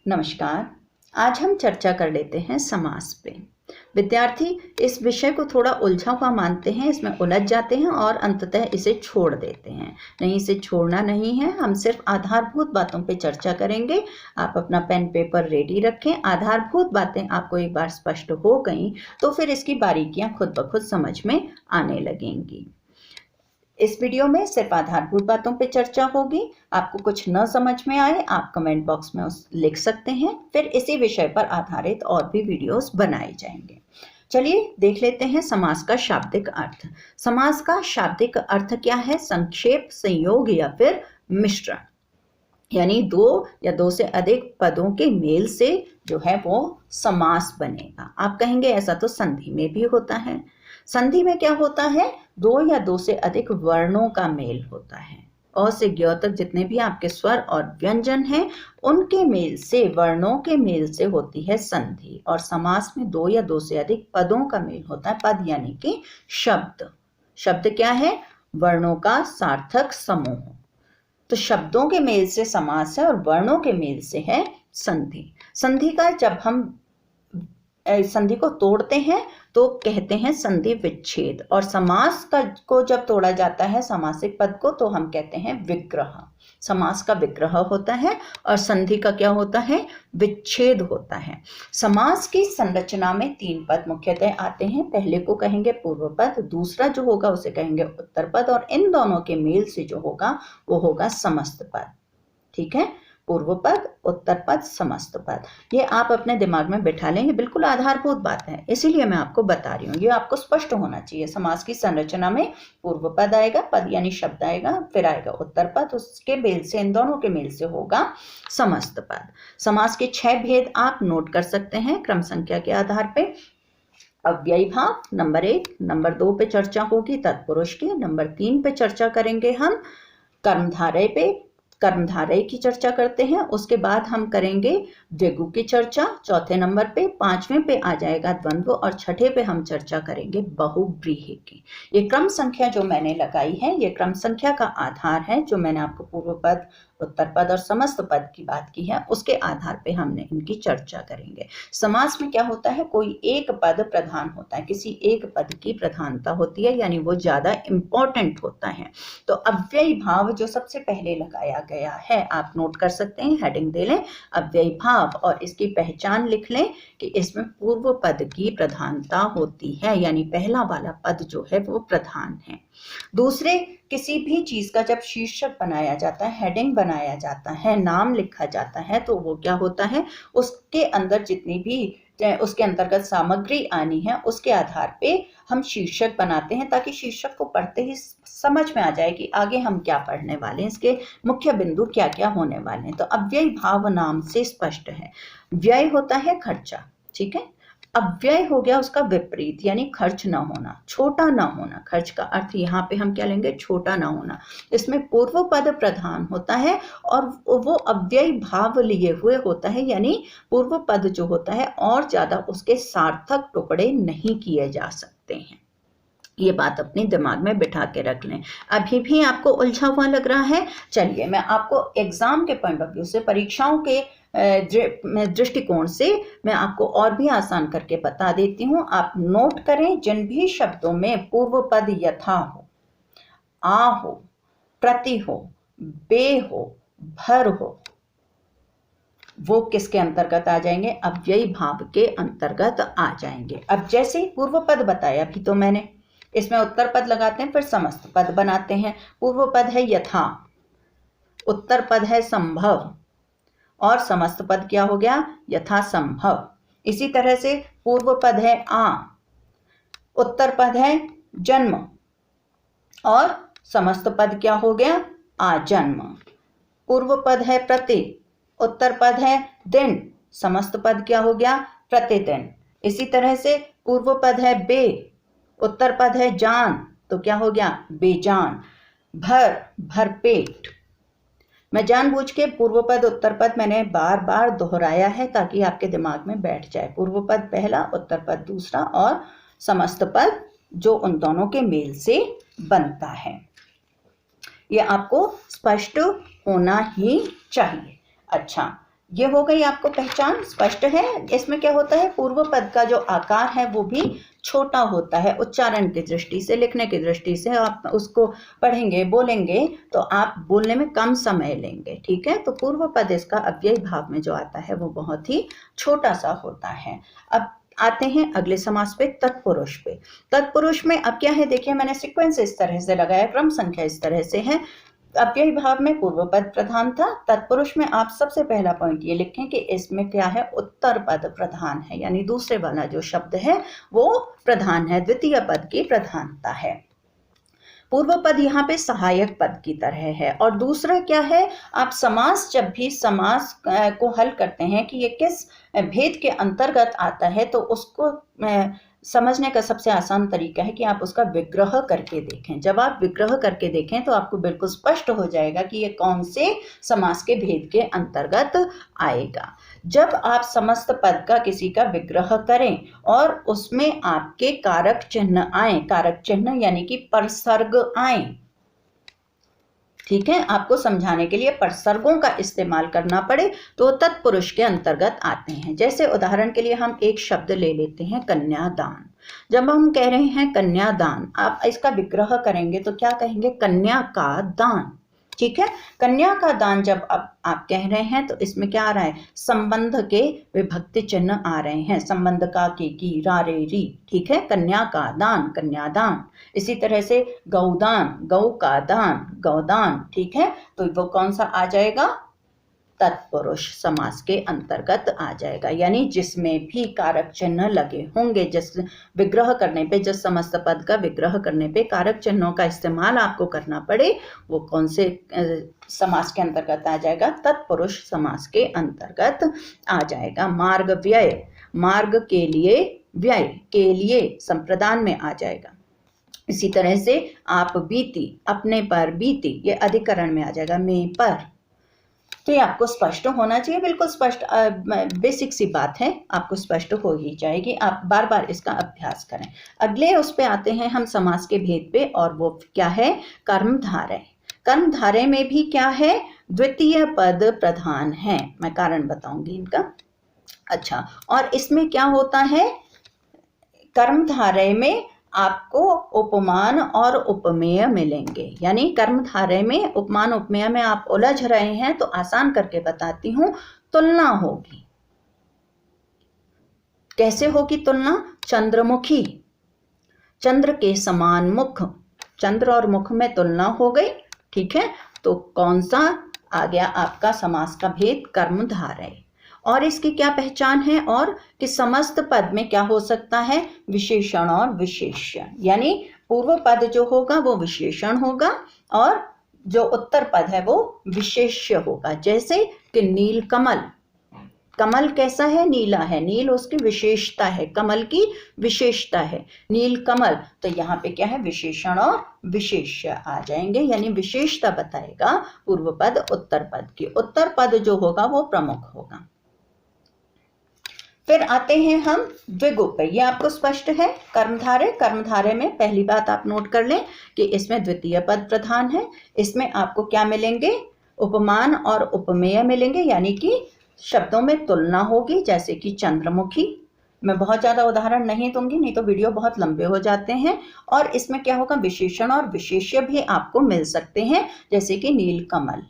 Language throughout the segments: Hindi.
नमस्कार। आज हम चर्चा कर लेते हैं समास पे। विद्यार्थी इस विषय को थोड़ा उलझा हुआ मानते हैं, इसमें उलझ जाते हैं और अंततः इसे छोड़ देते हैं। नहीं, इसे छोड़ना नहीं है, हम सिर्फ आधारभूत बातों पे चर्चा करेंगे। आप अपना पेन पेपर रेडी रखें। आधारभूत बातें आपको एक बार स्पष्ट हो गई तो फिर इसकी बारीकियां खुद ब खुद समझ में आने लगेंगी। इस वीडियो में सिर्फ आधारभूत बातों पे चर्चा होगी। आपको कुछ न समझ में आए आप कमेंट बॉक्स में लिख सकते हैं, फिर इसी विषय पर आधारित और भी वीडियोस बनाए जाएंगे। चलिए देख लेते हैं समास का शाब्दिक अर्थ। समास का शाब्दिक अर्थ क्या है? संक्षेप, संयोग या फिर मिश्रण, यानी दो या दो से अधिक पदों के मेल से जो है वो समास बनेगा। आप कहेंगे ऐसा तो संधि में भी होता है। संधि में क्या होता है? दो या दो से अधिक वर्णों का मेल होता है। अ से ज्ञ तक जितने भी आपके स्वर और व्यंजन हैं उनके मेल से, वर्णों के मेल से होती है संधि। और समास में दो या दो से अधिक पदों का मेल होता है। पद यानी कि शब्द। शब्द क्या है? वर्णों का सार्थक समूह। तो शब्दों के मेल से समास है और वर्णों के मेल से है संधि। संधि का जब हम संधि को तोड़ते हैं तो कहते हैं संधि विच्छेद, और समास का को जब तोड़ा जाता है समासिक पद को तो हम कहते हैं विग्रह। समास का विग्रह होता है और संधि का क्या होता है? विच्छेद होता है। समास की संरचना में तीन पद मुख्यतः आते हैं। पहले को कहेंगे पूर्व पद, दूसरा जो होगा उसे कहेंगे उत्तर पद, और इन दोनों के मेल से जो होगा वो होगा समस्त पद। ठीक है, पूर्व पद, उत्तर पद, समस्त पद। ये आप अपने दिमाग में बिठा लें, ये बिल्कुल आधारभूत बात है, इसीलिए मैं आपको बता रही हूँ। ये आपको स्पष्ट होना चाहिए। समास की संरचना में पूर्व पद आएगा, पद यानी शब्द आएगा, फिर आएगा उत्तर पद, उसके मेल से, इन दोनों के मेल से होगा समस्त पद। समास के 6 भेद आप नोट कर सकते हैं क्रम संख्या के आधार पर। अव्ययी भाव नंबर 1, नंबर 2 पे चर्चा होगी तत्पुरुष की, नंबर 3 पे चर्चा करेंगे हम कर्मधारय पे, कर्मधारय की चर्चा करते हैं। उसके बाद हम करेंगे द्विगु की चर्चा चौथे नंबर पे, 5वें पे आ जाएगा द्वंद्व, और छठे पे हम चर्चा करेंगे बहुव्रीहि की। ये क्रम संख्या जो मैंने लगाई है ये क्रम संख्या का आधार है। जो मैंने आपको पूर्व पद, उत्तर पद और समस्त पद की बात की है उसके आधार पे हमने इनकी चर्चा करेंगे। समास में क्या होता है? कोई एक पद प्रधान होता है, किसी एक पद की प्रधानता होती है, यानी वो ज्यादा इंपॉर्टेंट होता है। तो अव्ययी भाव जो सबसे पहले लगाया गया है आप नोट कर सकते हैं, हेडिंग दे लें अव्ययी भाव, और इसकी पहचान लिख लें कि इसमें पूर्व पद की प्रधानता होती है, यानी पहला वाला पद जो है वो प्रधान है। दूसरे, किसी भी चीज का जब शीर्षक बनाया जाता है, हेडिंग बनाया जाता है, नाम लिखा जाता है, तो वो क्या होता है? उसके अंदर जितनी भी उसके अंतर्गत सामग्री आनी है उसके आधार पे हम शीर्षक बनाते हैं, ताकि शीर्षक को पढ़ते ही समझ में आ जाए कि आगे हम क्या पढ़ने वाले हैं, इसके मुख्य बिंदु क्या क्या होने वाले हैं। तो अव्ययी भाव नाम से स्पष्ट है। व्यय होता है खर्चा, ठीक है। अव्यय हो गया उसका विपरीत, यानी खर्च ना होना, छोटा ना होना। खर्च का अर्थ यहाँ पे हम क्या लेंगे? छोटा ना होना। इसमें पूर्व पद प्रधान होता है और वो अव्ययी भाव लिए हुए होता है, यानी पूर्व पद जो होता है और ज्यादा उसके सार्थक टुकड़े नहीं किए जा सकते हैं। ये बात अपने दिमाग में बिठा के रख लें। अभी भी आपको उलझा हुआ लग रहा है? चलिए मैं आपको एग्जाम के पॉइंट ऑफ व्यू से, परीक्षाओं के दृष्टिकोण से मैं आपको और भी आसान करके बता देती हूँ। आप नोट करें, जिन भी शब्दों में पूर्व पद यथा हो, आ हो, प्रति हो, बे हो, भर हो, वो किसके अंतर्गत आ जाएंगे? अव्ययी भाव के अंतर्गत आ जाएंगे। अब जैसे ही पूर्व पद बताया भी तो मैंने, इसमें उत्तर पद लगाते हैं, फिर समस्त पद बनाते हैं। पूर्व पद है यथा, उत्तर पद है संभव, और समस्त पद क्या हो गया? यथा संभव। इसी तरह से पूर्व पद है आ, उत्तर पद है जन्म, और समस्त पद क्या हो गया? आजन्म। पूर्व पद है प्रति, उत्तर पद है दिन, समस्त पद क्या हो गया? प्रतिदिन। इसी तरह से पूर्व पद है बे, उत्तर पद है जान, तो क्या हो गया? बेजान। भर, भरपेट। मैं जानबूझ के पूर्व पद उत्तर पद मैंने बार बार दोहराया है ताकि आपके दिमाग में बैठ जाए। पूर्व पद पहला, उत्तर पद दूसरा, और समस्त पद जो उन दोनों के मेल से बनता है। ये आपको स्पष्ट होना ही चाहिए। अच्छा, ये हो गई आपको पहचान, स्पष्ट है। इसमें क्या होता है, पूर्व पद का जो आकार है वो भी छोटा होता है। उच्चारण की दृष्टि से, लिखने की दृष्टि से आप उसको पढ़ेंगे, बोलेंगे तो आप बोलने में कम समय लेंगे, ठीक है। तो पूर्व पद इसका अव्ययी भाव में जो आता है वो बहुत ही छोटा सा होता है। अब आते हैं अगले समास पे, तत्पुरुष पे। तत्पुरुष में अब क्या है, देखिए मैंने सीक्वेंस इस तरह से लगाया, क्रम संख्या इस तरह से है। अव्ययी भाव में पूर्व पद प्रधान था। तत्पुरुष में आप सबसे पहला पॉइंट ये लिखें कि इसमें क्या है, उत्तर पद प्रधान है, यानी दूसरे वाला जो शब्द है वो प्रधान है, द्वितीय पद की प्रधानता है। पूर्व पद यहाँ पे सहायक पद की तरह है। और दूसरा क्या है, आप समास, जब भी समास को हल करते हैं कि ये किस भेद के अंतर्गत आता है, तो उसको समझने का सबसे आसान तरीका है कि आप उसका विग्रह करके देखें। जब आप विग्रह करके देखें तो आपको बिल्कुल स्पष्ट हो जाएगा कि ये कौन से समास के भेद के अंतर्गत आएगा। जब आप समस्त पद का किसी का विग्रह करें और उसमें आपके कारक चिन्ह आए, कारक चिन्ह यानी कि परसर्ग आए, ठीक है, आपको समझाने के लिए परसर्गों का इस्तेमाल करना पड़े तो तत्पुरुष के अंतर्गत आते हैं। जैसे उदाहरण के लिए हम एक शब्द ले लेते हैं, कन्यादान। जब हम कह रहे हैं कन्यादान, आप इसका विग्रह करेंगे तो क्या कहेंगे, कन्या का दान, ठीक है। कन्या का दान जब आप कह रहे हैं तो इसमें क्या आ रहा है, संबंध के विभक्ति चिन्ह आ रहे हैं, संबंध का, के, की, रा, रे, री, ठीक है। कन्या का दान, कन्यादान। इसी तरह से गौदान, गौ का दान, गौदान, ठीक है। तो वो कौन सा आ जाएगा, तत्पुरुष समास के अंतर्गत आ जाएगा। यानी जिसमें भी कारक चिन्ह लगे होंगे, जिस विग्रह करने पे, जिस समस्त पद का विग्रह करने पे कारक चिन्हों का इस्तेमाल आपको करना पड़े, वो कौन से समास के अंतर्गत आ जाएगा, तत्पुरुष समास के अंतर्गत आ जाएगा। मार्ग व्यय, मार्ग के लिए, व्यय के लिए संप्रदान में आ जाएगा। इसी तरह से आप बीती, अपने पर बीती, ये अधिकरण में आ जाएगा, में पर। तो ये आपको स्पष्ट होना चाहिए, बिल्कुल स्पष्ट, बेसिक सी बात है, आपको स्पष्ट हो ही जाएगी। आप बार बार इसका अभ्यास करें। अगले उस पे आते हैं हम समास के भेद पे, और वो क्या है, कर्मधारय। कर्मधारय में भी क्या है, द्वितीय पद प्रधान है। मैं कारण बताऊंगी इनका। अच्छा, और इसमें क्या होता है, कर्मधारय में आपको उपमान और उपमेय मिलेंगे। यानी कर्मधारय में उपमान उपमेय में आप उलझ रहे हैं तो आसान करके बताती हूं, तुलना होगी। कैसे होगी तुलना, चंद्रमुखी, चंद्र के समान मुख, चंद्र और मुख में तुलना हो गई, ठीक है। तो कौन सा आ गया आपका समास का भेद, कर्मधारय। और इसकी क्या पहचान है, और कि समस्त पद में क्या हो सकता है, विशेषण और विशेष्य। यानी पूर्व पद जो होगा वो विशेषण होगा और जो उत्तर पद है वो विशेष्य होगा। जैसे कि नील कमल, कमल कैसा है, नीला है, नील उसकी विशेषता है, कमल की विशेषता है, नील कमल। तो यहाँ पे क्या है, विशेषण और विशेष्य आ जाएंगे, यानी विशेषता बताएगा पूर्व पद उत्तर पद की। उत्तर पद जो होगा वो प्रमुख होगा। फिर आते हैं हम द्विगु पे। ये आपको स्पष्ट है, कर्मधारय। कर्मधारय में पहली बात आप नोट कर लें कि इसमें द्वितीय पद प्रधान है। इसमें आपको क्या मिलेंगे, उपमान और उपमेय मिलेंगे, यानी कि शब्दों में तुलना होगी। जैसे कि चंद्रमुखी, मैं बहुत ज्यादा उदाहरण नहीं दूंगी, नहीं तो वीडियो बहुत लंबे हो जाते हैं। और इसमें क्या होगा, विशेषण और विशेष्य भी आपको मिल सकते हैं, जैसे कि नीलकमल।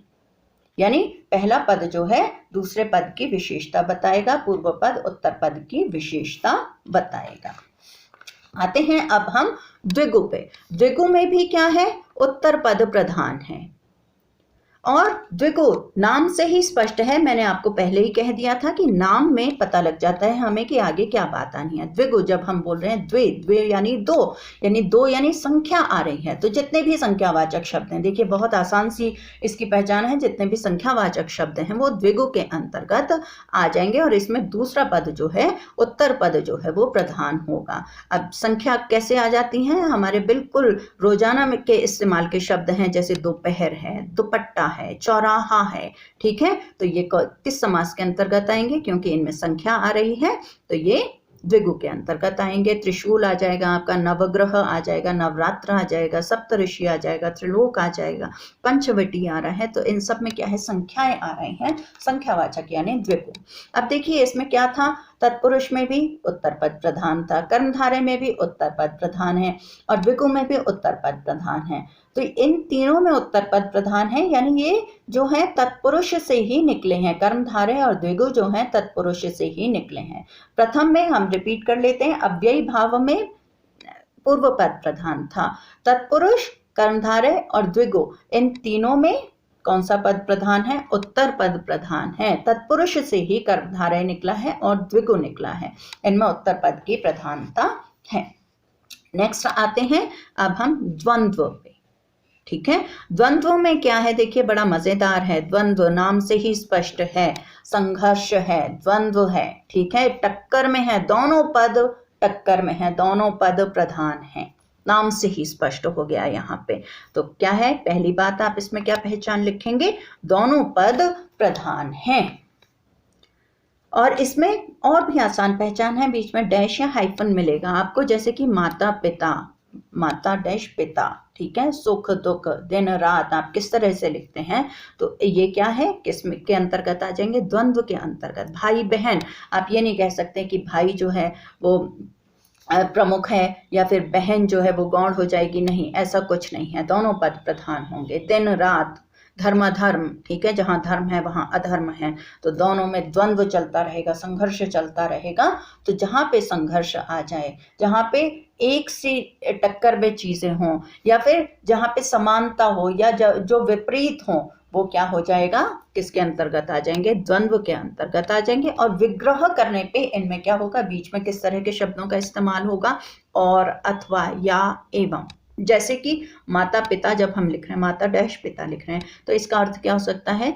यानी पहला पद जो है दूसरे पद की विशेषता बताएगा, पूर्व पद उत्तर पद की विशेषता बताएगा। आते हैं अब हम द्विगु पे। द्विगु में भी क्या है, उत्तर पद प्रधान है। और द्विगु नाम से ही स्पष्ट है, मैंने आपको पहले ही कह दिया था कि नाम में पता लग जाता है हमें कि आगे क्या बात आनी है। द्विगु जब हम बोल रहे हैं, द्वे, द्वे यानी दो, यानी संख्या आ रही है। तो जितने भी संख्यावाचक शब्द हैं, देखिए बहुत आसान सी इसकी पहचान है, जितने भी संख्यावाचक शब्द हैं वो द्विगु के अंतर्गत आ जाएंगे। और इसमें दूसरा पद जो है, उत्तर पद जो है वो प्रधान होगा। अब संख्या कैसे आ जाती है, हमारे बिल्कुल रोजाना के इस्तेमाल के शब्द हैं, जैसे दोपहर है, दुपट्टा है, चौराहा है, ठीक है। तो ये किस समास के अंतर्गत आएंगे, क्योंकि इनमें संख्या आ रही है, तो ये द्विगु के अंतर्गत आएंगे। त्रिशूल आ जाएगा आपका, नवग्रह आ जाएगा, नवरात्र आ जाएगा, सप्तऋषि आ जाएगा, त्रिलोक आ जाएगा, पंचवटी आ रहा है। तो इन सब में क्या है, संख्याएं आ रही हैं, संख्यावाचक यानी द्विगु। अब देखिए इसमें क्या था, तत्पुरुष में भी उत्तर पद प्रधान था, कर्मधारय में भी उत्तर पद प्रधान है और द्विगु में भी उत्तर पद प्रधान है। तो इन तीनों में उत्तर पद प्रधान है, यानी ये जो है तत्पुरुष से ही निकले हैं। कर्मधारय और द्विगु जो है तत्पुरुष से ही निकले हैं। प्रथम में हम रिपीट कर लेते हैं, अव्ययी भाव में पूर्व पद प्रधान था। तत्पुरुष, कर्मधारय और द्विगु इन तीनों में कौन सा पद प्रधान है, उत्तर पद प्रधान है। तत्पुरुष से ही कर्मधारय निकला है और द्विगु निकला है, इनमें उत्तर पद की प्रधानता है। नेक्स्ट आते हैं अब हम द्वंद्व पे, ठीक है। द्वंद्व में क्या है, देखिए बड़ा मजेदार है। द्वंद्व नाम से ही स्पष्ट है, संघर्ष है, द्वंद्व है, ठीक है, टक्कर में है, दोनों पद टक्कर में है, दोनों पद प्रधान है, नाम से ही स्पष्ट हो गया यहाँ पे। तो क्या है, पहली बात आप इसमें क्या पहचान लिखेंगे, दोनों पद प्रधान हैं। और इसमें और भी आसान पहचान है, बीच में डैश या हाइफन मिलेगा आपको, जैसे कि माता पिता, माता डैश पिता, ठीक है, सुख दुख दिन रात आप किस तरह से लिखते हैं, तो ये क्या है, किस के अंतर्गत आ जाएंगे, द्वंद्व के अंतर्गत। भाई बहन, आप ये नहीं कह सकते कि भाई जो है वो प्रमुख है या फिर बहन जो है वो गौण हो जाएगी, नहीं, ऐसा कुछ नहीं है, दोनों पद प्रधान होंगे। दिन रात, धर्म अधर्म, ठीक है, जहाँ धर्म है वहाँ अधर्म है, तो दोनों में द्वंद्व चलता रहेगा, संघर्ष चलता रहेगा। तो जहाँ पे संघर्ष आ जाए, जहाँ पे एक सी टक्कर में चीजें हों या फिर जहाँ पे समानता हो या जो विपरीत हो, वो क्या हो जाएगा, किसके अंतर्गत आ जाएंगे, द्वंद्व के अंतर्गत आ जाएंगे। और विग्रह करने पे इनमें क्या होगा, बीच में किस तरह के शब्दों का इस्तेमाल होगा, और, अथवा, या, एवं। जैसे कि माता पिता जब हम लिख रहे हैं, माता डैश पिता लिख रहे हैं, तो इसका अर्थ क्या हो सकता है,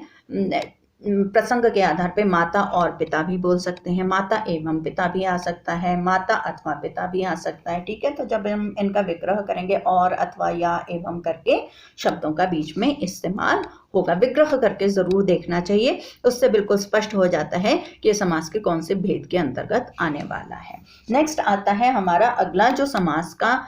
प्रसंग के आधार पे माता और पिता भी बोल सकते हैं, माता एवं पिता भी आ सकता है, माता अथवा पिता भी आ सकता है, ठीक है। तो जब हम इनका विग्रह करेंगे, और, अथवा, या, एवं करके शब्दों का बीच में इस्तेमाल होगा। विग्रह करके जरूर देखना चाहिए, उससे बिल्कुल स्पष्ट हो जाता है कि समास के कौन से भेद के अंतर्गत आने वाला है। नेक्स्ट आता है हमारा अगला जो समास का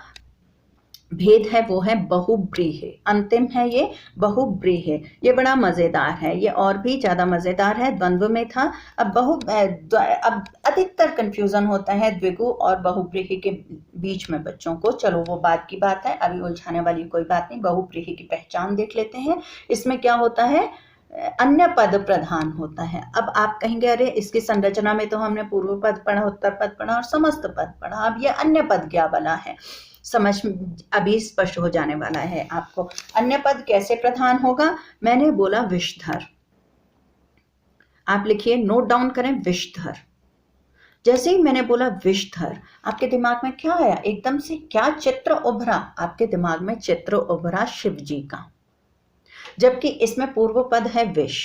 भेद है वो है बहुब्रीहि, अंतिम है ये बहुब्रीहि। ये बड़ा मजेदार है, ये और भी ज्यादा मजेदार है। द्वंद्व में था, अब अब अधिकतर कंफ्यूजन होता है द्विगु और बहुब्रीहि के बीच में बच्चों को। चलो वो बात की बात है, अभी उलझाने वाली कोई बात नहीं। बहुब्रीहि की पहचान देख लेते हैं। इसमें क्या होता है, अन्य पद प्रधान होता है। अब आप कहेंगे अरे इसकी संरचना में तो हमने पूर्व पद पढ़ा, उत्तर पद पढ़ा और समस्त पद पढ़ा, अब ये अन्य पद क्या वाला है, समझ अभी स्पष्ट हो जाने वाला है आपको। अन्य पद कैसे प्रधान होगा, मैंने बोला विषधर, आप लिखिए, नोट डाउन करें, विषधर। जैसे ही मैंने बोला विषधर, आपके दिमाग में क्या आया, एकदम से क्या चित्र उभरा, आपके दिमाग में चित्र उभरा शिव जी का। जबकि इसमें पूर्व पद है विष,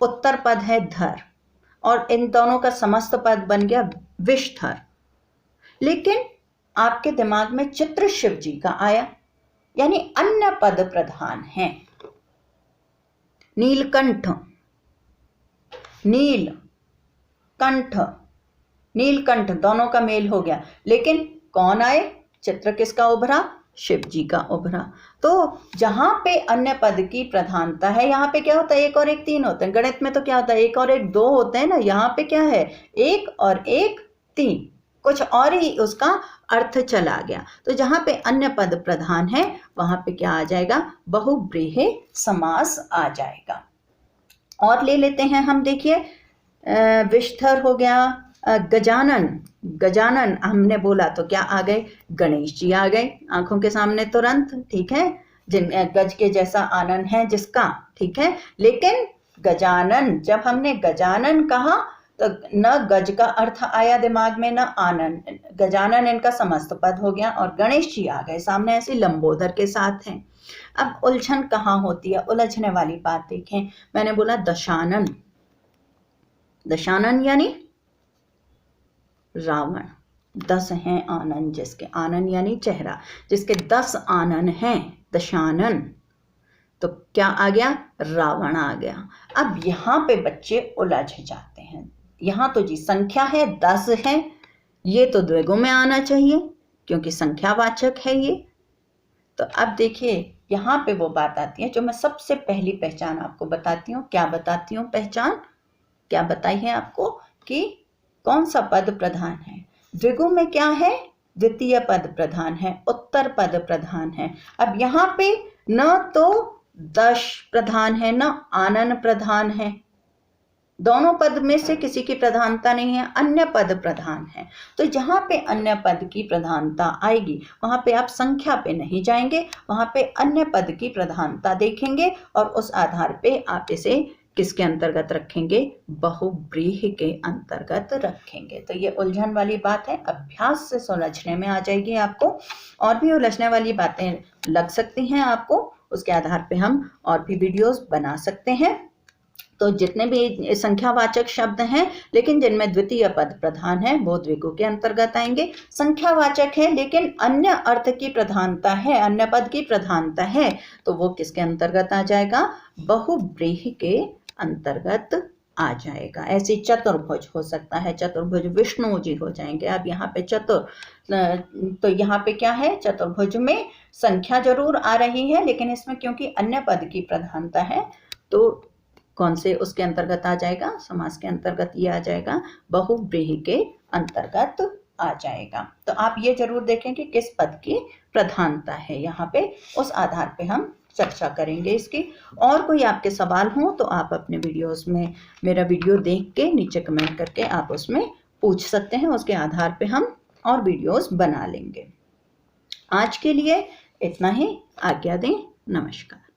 उत्तर पद है धर, और इन दोनों का समस्त पद बन गया विषधर। लेकिन आपके दिमाग में चित्र शिव जी का आया, यानी अन्य पद प्रधान है। नीलकंठ, नीलकंठ, नीलकंठ दोनों का मेल हो गया, लेकिन कौन आए, चित्र किसका उभरा, शिव जी का उभरा। तो जहां पे अन्य पद की प्रधानता है, यहाँ पे क्या होता है, एक और एक तीन होते हैं। गणित में तो क्या होता है, एक और एक दो होते हैं ना, यहाँ पे क्या है, एक और एक तीन, कुछ और ही उसका अर्थ चला गया। तो जहां पे अन्य पद प्रधान है वहां पे क्या आ जाएगा, बहुब्रीहि समास आ जाएगा। और ले लेते हैं हम, देखिए विषधर हो गया, गजानन, गजानन हमने बोला तो क्या आ गए, गणेश जी आ गए आंखों के सामने तुरंत, ठीक है, जिन गज के जैसा आनन है जिसका, ठीक है। लेकिन गजानन, जब हमने गजानन कहा तो न गज का अर्थ आया दिमाग में, न आनन, गजानन इनका समस्त पद हो गया, और गणेश जी आ गए सामने ऐसे लंबोदर के साथ हैं। अब उलझन कहाँ होती है, उलझने वाली बात देखें, मैंने बोला दशानन, दशानन यानी रावण, 10 हैं आनन जिसके, आनन यानी चेहरा, जिसके 10 आनन हैं, दशानन। तो क्या आ गया, रावण आ गया। अब यहाँ पे बच्चे उलझ जाते हैं। यहाँ तो जी संख्या है 10 है, ये तो द्विगु में आना चाहिए क्योंकि संख्यावाचक है ये। तो अब देखिए यहाँ पे वो बात आती है जो मैं सबसे पहली पहचान आपको बताती हूँ। क्या बताती हूँ पहचान? क्या बताई है आपको कि कौन सा पद प्रधान है? द्विगु में क्या है? द्वितीय पद प्रधान है, उत्तर पद प्रधान है। अब यहाँ पे न तो दश प्रधान है न आनन प्रधान है, दोनों पद में से किसी की प्रधानता नहीं है, अन्य पद प्रधान है। तो जहां पे अन्य पद की प्रधानता आएगी वहां पे आप संख्या पे नहीं जाएंगे, वहां पे अन्य पद की प्रधानता देखेंगे और उस आधार पे आप इसे किसके अंतर्गत रखेंगे? बहुव्रीहि के अंतर्गत रखेंगे। तो ये उलझन वाली बात है, अभ्यास से सुलझने में आ जाएगी आपको। और भी उलझने वाली बातें लग सकती हैं आपको, उसके आधार पे हम और भी वीडियोस बना सकते हैं। तो जितने भी संख्यावाचक शब्द हैं लेकिन जिनमें द्वितीय पद प्रधान है वो द्विगु के अंतर्गत आएंगे। संख्यावाचक है लेकिन अन्य अर्थ की प्रधानता है, अन्य पद की प्रधानता है, तो वो किसके अंतर्गत आ जाएगा? बहुव्रीहि के अंतर्गत आ जाएगा। ऐसे चतुर्भुज हो सकता है, चतुर्भुज विष्णु जी हो जाएंगे। अब यहाँ पे तो यहाँ पे क्या है? चतुर्भुज में संख्या जरूर आ रही है लेकिन इसमें क्योंकि अन्य पद की प्रधानता है तो कौन से उसके अंतर्गत आ जाएगा? समास के अंतर्गत ये आ जाएगा, बहुव्रीहि के अंतर्गत आ जाएगा। तो आप ये जरूर देखें कि किस पद की प्रधानता है, यहाँ पे उस आधार पे हम चर्चा करेंगे इसकी। और कोई आपके सवाल हो तो आप अपने वीडियोस में मेरा वीडियो देख के नीचे कमेंट करके आप उसमें पूछ सकते हैं, उसके आधार पे हम और वीडियोस बना लेंगे। आज के लिए इतना ही, आज्ञा दें, नमस्कार।